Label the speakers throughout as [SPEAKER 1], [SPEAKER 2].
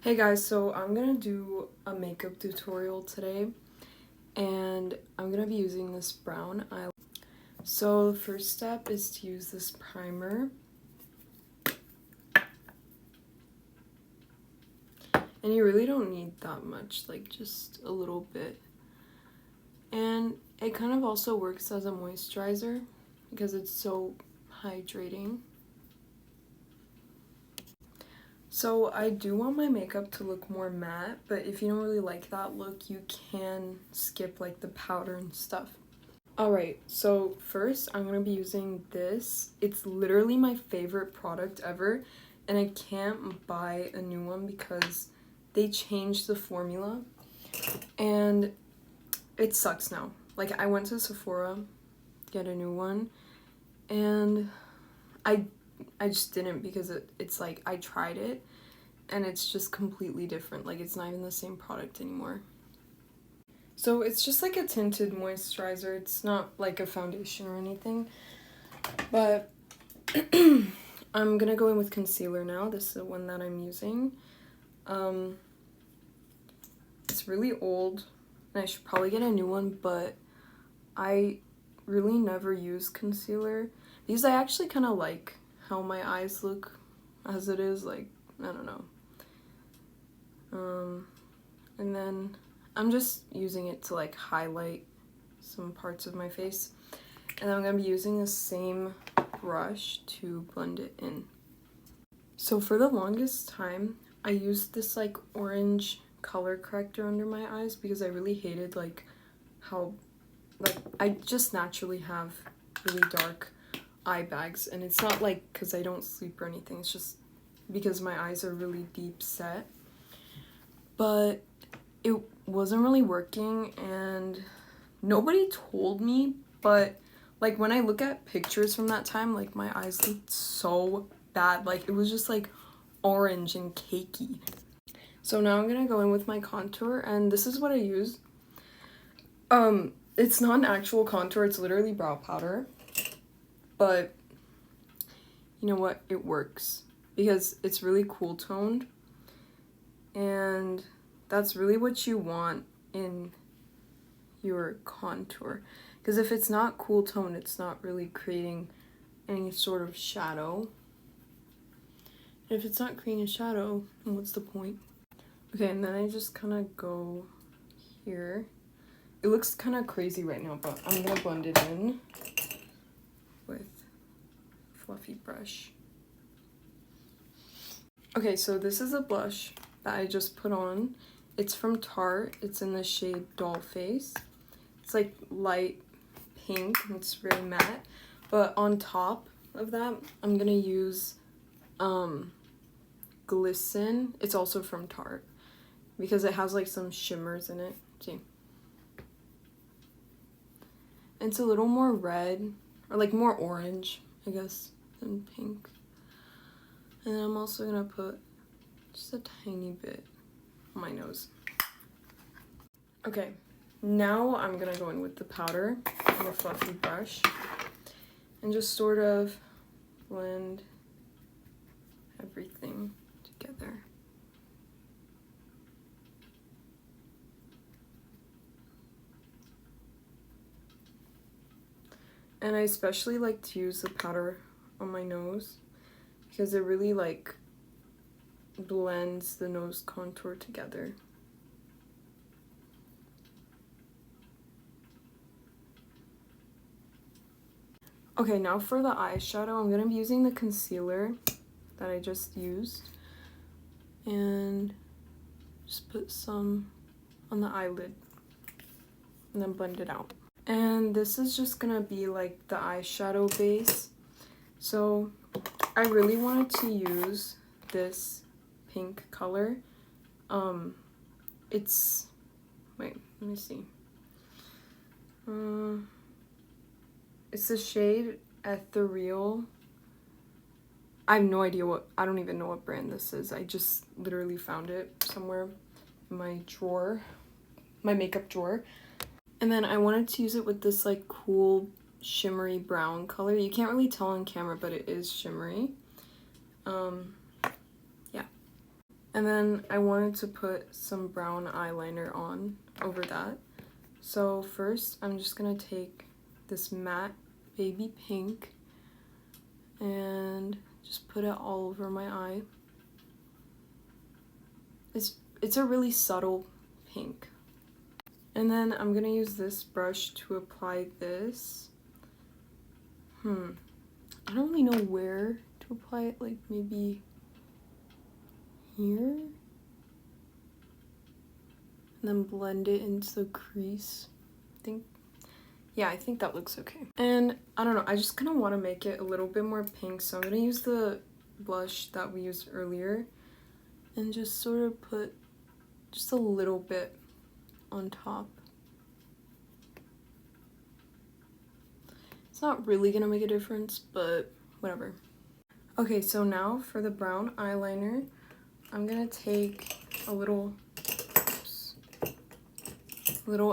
[SPEAKER 1] Hey guys, so I'm gonna do a makeup tutorial today and I'm gonna be using this brown eyeliner. So the first step is to use this primer. And you really don't need that much, like just a little bit. And it kind of also works as a moisturizer because it's so hydrating. So I do want my makeup to look more matte, but if you don't really like that look, you can skip like the powder and stuff. Alright, so first I'm going to be using this. It's literally my favorite product ever, and I can't buy a new one because they changed the formula, and it sucks now. Like, I went to Sephora to get a new one, and I just didn't because it's like I tried it, and it's just completely different. Like, it's not even the same product anymore. So it's just like a tinted moisturizer. It's not like a foundation or anything. But I'm gonna go in with concealer now. This is the one that I'm using. It's really old and I should probably get a new one, but I really never use concealer because I actually kind of like how my eyes look as it is. Like, I don't know. And then I'm just using it to like highlight some parts of my face. And then I'm going to be using the same brush to blend it in. So for the longest time, I used this like orange color corrector under my eyes because I really hated like how, like, I just naturally have really dark eye bags. And it's not like because I don't sleep or anything, it's just because my eyes are really deep set. But it wasn't really working and nobody told me, but like when I look at pictures from that time, like my eyes looked so bad. Like it was just like orange and cakey. So now I'm gonna go in with my contour, and this is what I use. It's not an actual contour, it's literally brow powder. But you know what? It works because it's really cool toned. And that's really what you want in your contour, because if it's not cool tone, it's not really creating any sort of shadow. And if it's not creating a shadow, then what's the point? Okay, and then I just kind of go here. It looks kind of crazy right now, but I'm gonna blend it in with a fluffy brush. Okay, so this is a blush that I just put on. It's from Tarte. It's in the shade Doll Face. It's like light pink and it's very matte. But on top of that, I'm gonna use Glisten. It's also from Tarte because it has like some shimmers in it. See? It's a little more red, or like more orange, I guess, than pink. And I'm also gonna put just a tiny bit on my nose. Okay, now I'm gonna go in with the powder and a fluffy brush and just sort of blend everything together. And I especially like to use the powder on my nose because it really like blends the nose contour together. Okay, now for the eyeshadow, I'm gonna be using the concealer that I just used and just put some on the eyelid and then blend it out. And this is just gonna be like the eyeshadow base. So I really wanted to use this pink color. It's, wait, let me see. It's the shade Ethereal. I have no idea I don't even know what brand this is. I just literally found it somewhere in my drawer, my makeup drawer. And then I wanted to use it with this like cool shimmery brown color. You can't really tell on camera, but it is shimmery. Yeah. And then I wanted to put some brown eyeliner on over that. So first I'm just gonna take this matte baby pink and just put it all over my eye. It's a really subtle pink. And then I'm gonna use this brush to apply this. I don't really know where to apply it, like maybe here? And then blend it into the crease. I think that looks okay. And I don't know, I just kind of want to make it a little bit more pink, so I'm gonna use the blush that we used earlier and just sort of put just a little bit on top. It's not really gonna make a difference, but whatever. Okay, so now for the brown eyeliner, I'm gonna take a little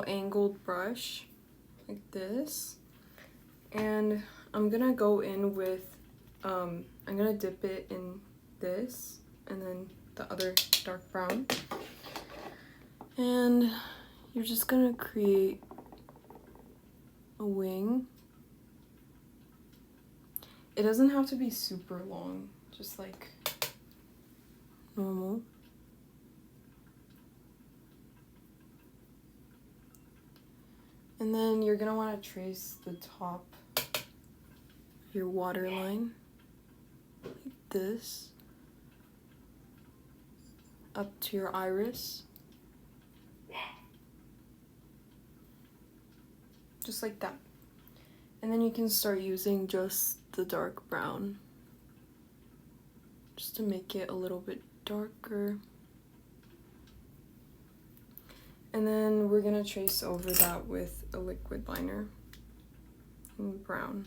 [SPEAKER 1] angled brush like this, and I'm gonna go in with, I'm gonna dip it in this and then the other dark brown, and you're just gonna create a wing. It doesn't have to be super long, just like normal. And then you're gonna want to trace the top of your waterline like this up to your iris. Just like that. And then you can start using just the dark brown just to make it a little bit darker. And then we're gonna trace over that with a liquid liner in brown.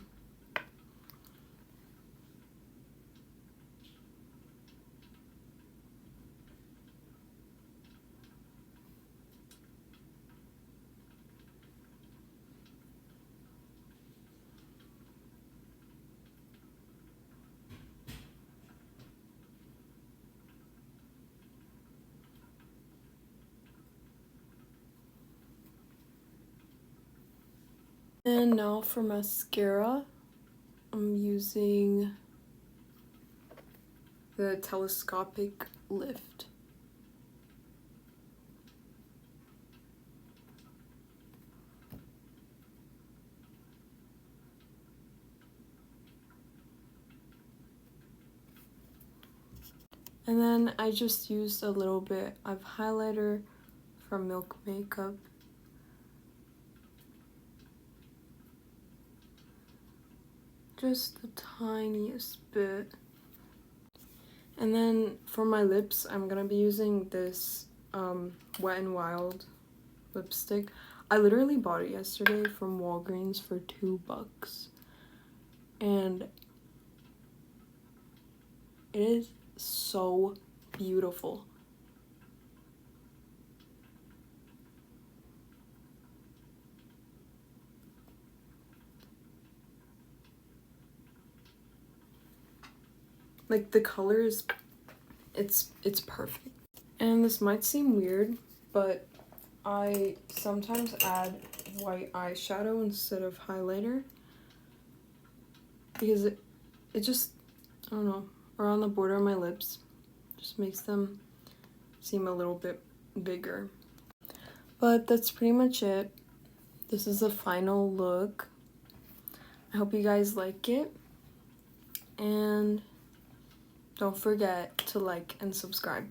[SPEAKER 1] And now for mascara, I'm using the Telescopic Lift. And then I just used a little bit of highlighter from Milk Makeup. Just the tiniest bit. And then for my lips, I'm gonna be using this Wet n Wild lipstick. I literally bought it yesterday from Walgreens for $2. And it is so beautiful. Like the color is, it's perfect. And this might seem weird, but I sometimes add white eyeshadow instead of highlighter because it just, I don't know, around the border of my lips just makes them seem a little bit bigger. But that's pretty much it. This is the final look. I hope you guys like it, and don't forget to like and subscribe.